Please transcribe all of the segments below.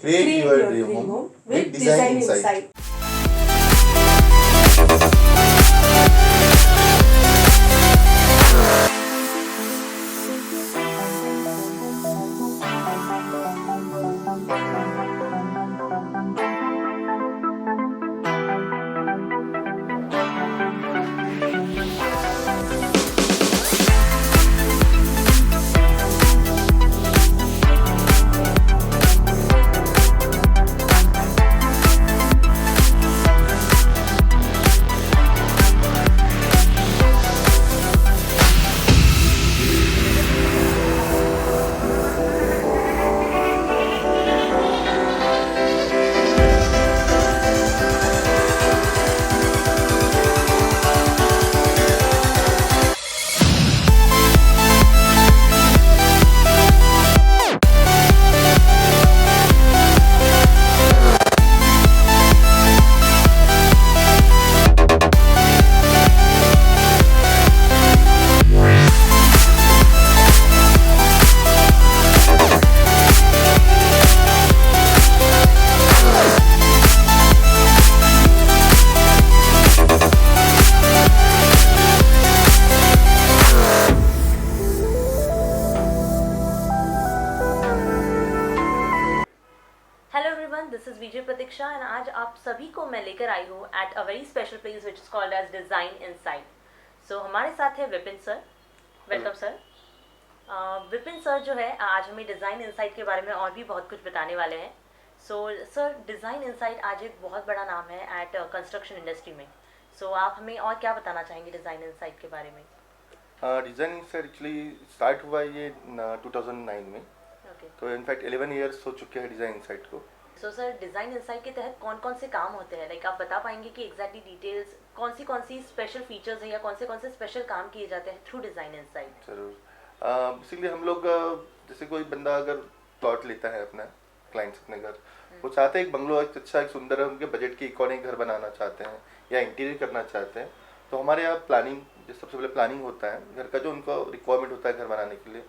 Create your dream home with Design Insight. Hello everyone, this is Vijay Pratiksha and आज आप सभी को मैं लेकर आई हूँ at a very special place which is called as Design Insight. So हमारे साथ है Vipin sir. Welcome sir. Vipin sir जो है आज हमें डिज़ाइन इनसाइट के बारे में और भी बहुत कुछ बताने वाले हैं। सो सर, डिज़ाइन इनसाइट आज एक बहुत बड़ा नाम है एट कंस्ट्रक्शन इंडस्ट्री में। सो आप हमें और क्या बताना चाहेंगे डिज़ाइन इनसाइट के बारे में? डिज़ाइन इनसाइट एक्चुअली स्टार्ट हुआ ये 2009 में। ओके, तो इनफैक्ट 11 ईयर्स हो चुके हैं डिज़ाइन इनसाइट को। सो सर, डिज़ाइन इनसाइट के तहत कौन कौन से काम होते हैं? लाइक आप बता पाएंगे कि एग्जैक्टली डिटेल्स कौन सी स्पेशल फीचर्स हैं या कौन से स्पेशल काम किए जाते हैं थ्रू डिज़ाइन इनसाइट? जरूर। बेसिकली हम लोग जैसे कोई बंदा अगर प्लॉट लेता है अपना, क्लाइंट्स अपने घर, वो चाहते हैं एक बंगलो, एक अच्छा एक सुंदर उनके बजट के अकॉर्डिंग घर बनाना चाहते हैं या इंटीरियर करना चाहते हैं। तो हमारे यहाँ प्लानिंग, जो सबसे पहले प्लानिंग होता है घर का, जो उनका रिक्वायरमेंट होता है घर बनाने के लिए,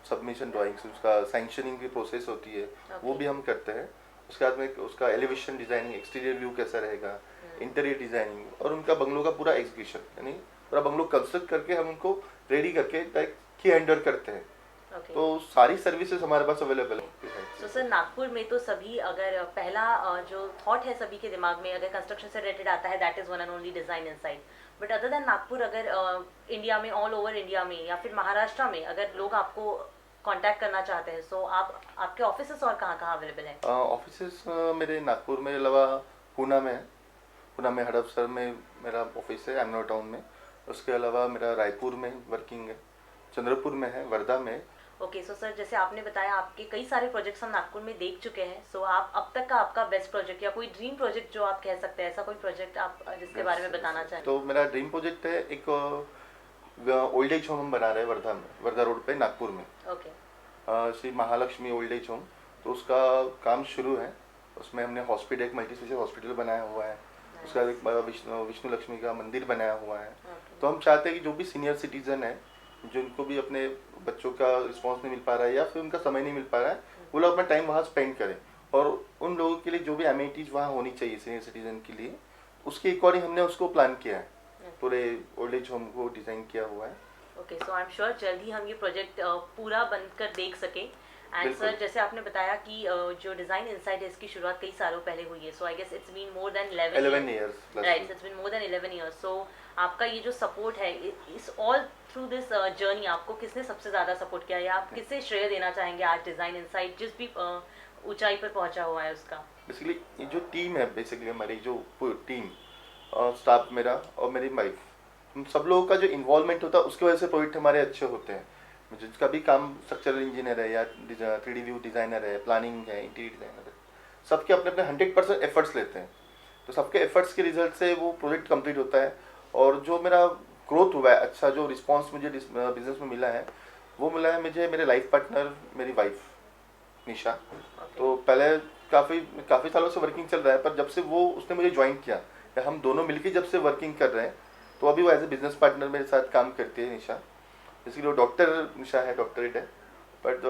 सबमिशन ड्राइंग्स, उसका सैंक्शनिंग की प्रोसेस होती है, वो भी हम करते हैं। उसके बाद में उसका एलिवेशन डिज़ाइनिंग, एक्सटीरियर व्यू कैसा रहेगा, इंटीरियर डिज़ाइनिंग और उनका बंगलों का पूरा एग्जीक्यूशन, यानी पूरा बंगलो कंस्ट्रक्ट करके हम उनको रेडी करके डायरेक्ट की हैंडओवर करते हैं। तो सारी सर्विसेज हमारे पास अवेलेबल है। तो सर, नागपुर में तो सभी, अगर पहला जो थॉट है सभी के दिमाग में अगर कंस्ट्रक्शन से रिलेटेड आता है, that is one and only design insight. But other than Nagpur, अगर इंडिया में, ऑल ओवर इंडिया में या फिर महाराष्ट्र में अगर लोग आपको कांटेक्ट करना चाहते हैं, सो आपके ऑफिसेस और कहाँ अवेलेबल हैं? ऑफिसेस मेरे नागपुर में अलावा पूना में है। पूना में हड़पसर में मेरा ऑफिस है, एमनो टाउन में। उसके अलावा मेरा रायपुर में वर्किंग है, चंद्रपुर में है, वर्धा में। ओके, सो सर, जैसे आपने बताया आपके कई सारे प्रोजेक्ट्स हम नागपुर में देख चुके हैं। सो आप अब तक का आपका बेस्ट प्रोजेक्ट या कोई ड्रीम प्रोजेक्ट जो आप कह सकते हैं, ऐसा कोई प्रोजेक्ट आप जिसके बारे में बताना चाहें? तो मेरा ड्रीम प्रोजेक्ट है, एक ओल्ड एज होम हम बना रहे हैं वर्धा में, वर्धा रोड पे नागपुर में। Okay, Shri Mahalakshmi old age home. तो उसका काम शुरू है। उसमें हमने हॉस्पिटल, एक मल्टी स्पेशल हॉस्पिटल बनाया हुआ है। उसका एक विष्णु लक्ष्मी का मंदिर बनाया हुआ है। तो हम चाहते हैं कि जो भी सीनियर सिटीजन है, जिनको भी अपने बच्चों का रिस्पांस नहीं मिल पा रहा है या फिर उनका समय नहीं मिल पा रहा है, वो लोग अपना टाइम वहाँ स्पेंड करें। और उन लोगों के लिए जो भी एमिनिटीज वहाँ होनी चाहिए सीनियर सिटीजन के लिए, उसके अकॉर्डिंग हमने उसको प्लान किया है। पूरे ओल्ड एज होम को डिज़ाइन किया हुआ है। Okay, so I am sure जल्द ही हम ये प्रोजेक्ट पूरा बनकर देख सकें। एंड बिल्कुल। सर, जैसे आपने बताया कि जो डिज़ाइन इनसाइट है इसकी शुरुआत कई सालों पहले हुई है, so I guess it's been more than 11 years plus. Right, it's been more than 11 years. So आपका ये जो सपोर्ट है इस ऑल थ्रू दिस जर्नी आपको किसने सबसे ज़्यादा सपोर्ट किया, या आप किससे श्रेय देना चाहेंगे आज डिज़ाइन इनसाइट जिस भी ऊंचाई पर पहुंचा हुआ है उसका? बेसिकली ये जो टीम है, बेसिकली हमारी जो टीम, स्टाफ मेरा और मेरी वाइफ, हम सब लोगों का जो इन्वॉल्वमेंट होता है उसकी वजह से प्रोजेक्ट हमारे अच्छे होते हैं। जिसका भी काम स्ट्रक्चरल इंजीनियर है या 3D व्यू डिज़ाइनर है, प्लानिंग है, इंटीरियर डिज़ाइनर है, सबके अपने अपने 100% एफर्ट्स लेते हैं। तो सबके एफर्ट्स के रिजल्ट से वो प्रोजेक्ट कंप्लीट होता है। और जो मेरा ग्रोथ हुआ है, अच्छा जो रिस्पॉन्स मुझे बिजनेस में मिला है, वो मिला है मुझे मेरे लाइफ पार्टनर मेरी वाइफ निशा। तो पहले काफ़ी सालों से वर्किंग चल रहा है, पर जब से वो उसने मुझे ज्वाइन किया, या हम दोनों मिलकर जब से वर्किंग कर रहे हैं, तो अभी वो एज ए बिजनेस पार्टनर मेरे साथ काम करती है निशा। बेसिकली वो डॉक्टर निशा है, डॉक्टरेट है, बट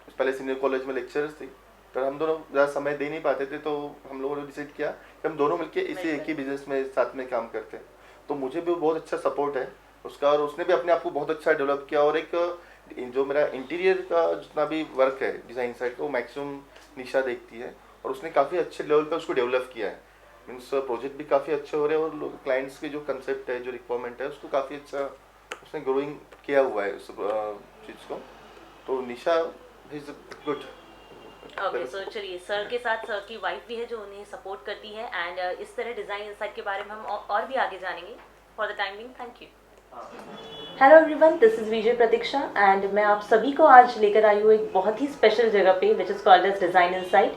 पहले सीनियर कॉलेज में लेक्चरर्स थी। पर हम दोनों ज़्यादा समय दे नहीं पाते थे, तो हम लोगों ने डिसाइड किया कि हम दोनों मिलके इसी एक ही बिजनेस में साथ में काम करते हैं। तो मुझे भी बहुत अच्छा सपोर्ट है उसका, और उसने भी अपने आप को बहुत अच्छा डेवलप किया। और एक जो मेरा इंटीरियर का जितना भी वर्क है डिज़ाइन साइड का, वो मैक्सिमम निशा देखती है, और उसने काफ़ी अच्छे लेवल पर उसको डेवलप किया है। मीन्स प्रोजेक्ट भी काफ़ी अच्छे हो रहे हैं, और क्लाइंट्स के जो कंसेप्ट है, जो रिक्वायरमेंट है, उसको काफ़ी अच्छा उसने ग्रोइंग किया हुआ है उस चीज़ को। तो निशा इज गुड। ओके, सो चलिए, सर के साथ सर की वाइफ भी है जो उन्हें सपोर्ट करती है, एंड इस तरह डिज़ाइन इनसाइट के बारे में हम और भी आगे जानेंगे। For the time being, thank you. Hello everyone, this is Vijay Pratiksha, and मैं आप सभी को आज लेकर आई हूँ एक बहुत ही स्पेशल जगह पे, which is called as Design Insight.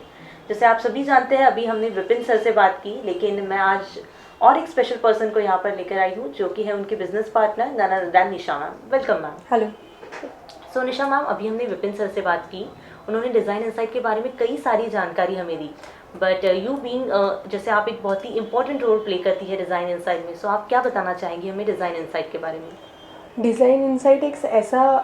जैसे आप सभी जानते हैं, अभी हमने विपिन सर से बात की, लेकिन मैं आज और एक स्पेशल पर्सन को यहाँ पर लेकर आई हूँ, जो कि है उनके business partner none other than Nisha ma'am. Welcome ma'am. Hello. So Nisha ma'am, अभी हमने विपिन सर से बात की, उन्होंने डिज़ाइन इनसाइट के बारे में कई सारी जानकारी हमें दी, बट यू बीइंग जैसे आप एक बहुत ही इंपॉर्टेंट रोल प्ले करती है डिज़ाइन इनसाइट में, सो आप क्या बताना चाहेंगी हमें डिज़ाइन इनसाइट के बारे में? डिज़ाइन इनसाइट एक ऐसा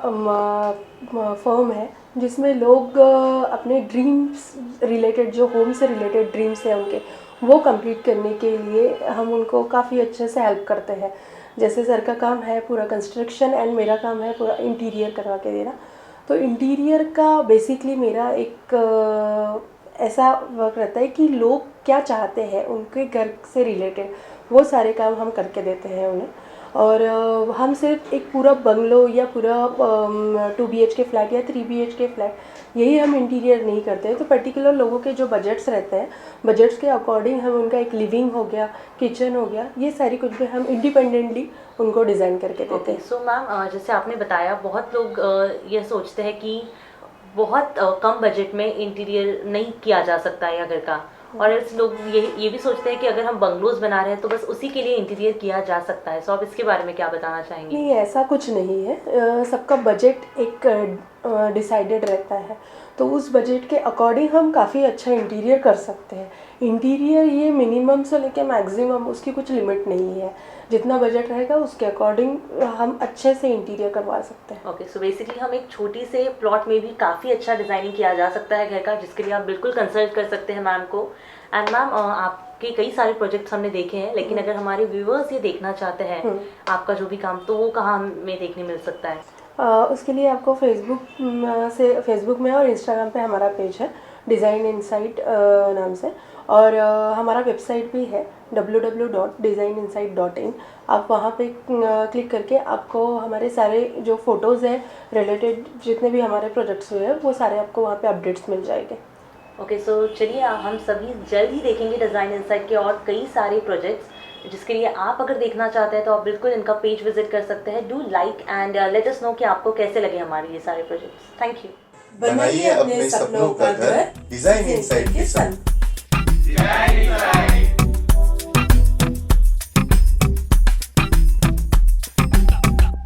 फर्म है जिसमें लोग अपने ड्रीम्स रिलेटेड, जो होम से रिलेटेड ड्रीम्स हैं उनके, वो कंप्लीट करने के लिए हम उनको काफ़ी अच्छे से हेल्प करते हैं। जैसे सर का काम है पूरा कंस्ट्रक्शन, एंड मेरा काम है पूरा इंटीरियर करवा के देना। तो इंटीरियर का बेसिकली मेरा एक ऐसा वर्क रहता है कि लोग क्या चाहते हैं उनके घर से रिलेटेड, वो सारे काम हम करके देते हैं उन्हें। और हम सिर्फ एक पूरा बंगलो या पूरा 2 BHK फ्लैट या 3 BHK फ्लैट यही हम इंटीरियर नहीं करते हैं। तो पर्टिकुलर लोगों के जो बजट्स रहते हैं, बजट्स के अकॉर्डिंग हम उनका एक लिविंग हो गया, किचन हो गया, ये सारी कुछ भी हम इंडिपेंडेंटली उनको डिज़ाइन करके देते हैं। सो मैम, जैसे आपने बताया, बहुत लोग ये सोचते हैं कि बहुत कम बजट में इंटीरियर नहीं किया जा सकता है या घर का, और इस लोग ये भी सोचते हैं कि अगर हम बंगलोज बना रहे हैं तो बस उसी के लिए इंटीरियर किया जा सकता है। सो आप इसके बारे में क्या बताना चाहेंगे? नहीं, ऐसा कुछ नहीं है। सबका बजट एक डिसाइडेड रहता है, तो उस बजट के अकॉर्डिंग हम काफ़ी अच्छा इंटीरियर कर सकते हैं। इंटीरियर ये मिनिमम से लेकर मैक्सिमम, उसकी कुछ लिमिट नहीं है। जितना बजट रहेगा उसके अकॉर्डिंग हम अच्छे से इंटीरियर करवा सकते हैं। ओके, सो बेसिकली हम एक छोटी से प्लॉट में भी काफ़ी अच्छा डिज़ाइनिंग किया जा सकता है घर का, जिसके लिए आप बिल्कुल कंसल्ट कर सकते हैं मैम को। एंड मैम, आपके कई सारे प्रोजेक्ट्स हमने देखे हैं, लेकिन अगर हमारे व्यूअर्स ये देखना चाहते हैं आपका जो भी काम, तो वो कहाँ हमें देखने मिल सकता है? उसके लिए आपको फेसबुक में और इंस्टाग्राम पे हमारा पेज है डिज़ाइन इनसाइट नाम से, और हमारा वेबसाइट भी है www.designinsight.in। आप वहाँ पे क्लिक करके आपको हमारे सारे जो फ़ोटोज़ हैं रिलेटेड, जितने भी हमारे प्रोजेक्ट्स हुए हैं, वो सारे आपको वहाँ पे अपडेट्स मिल जाएंगे। ओके, सो चलिए हम सभी जल्द ही देखेंगे डिज़ाइन इनसाइट के और कई सारे प्रोजेक्ट्स, जिसके लिए आप अगर देखना चाहते हैं तो आप बिल्कुल इनका पेज विजिट कर सकते हैं। Do like and let us know कि आपको कैसे लगे हमारे ये सारे प्रोजेक्ट्स। Thank you. बनाइए अपने सपनों का घर डिज़ाइन इनसाइट के संग।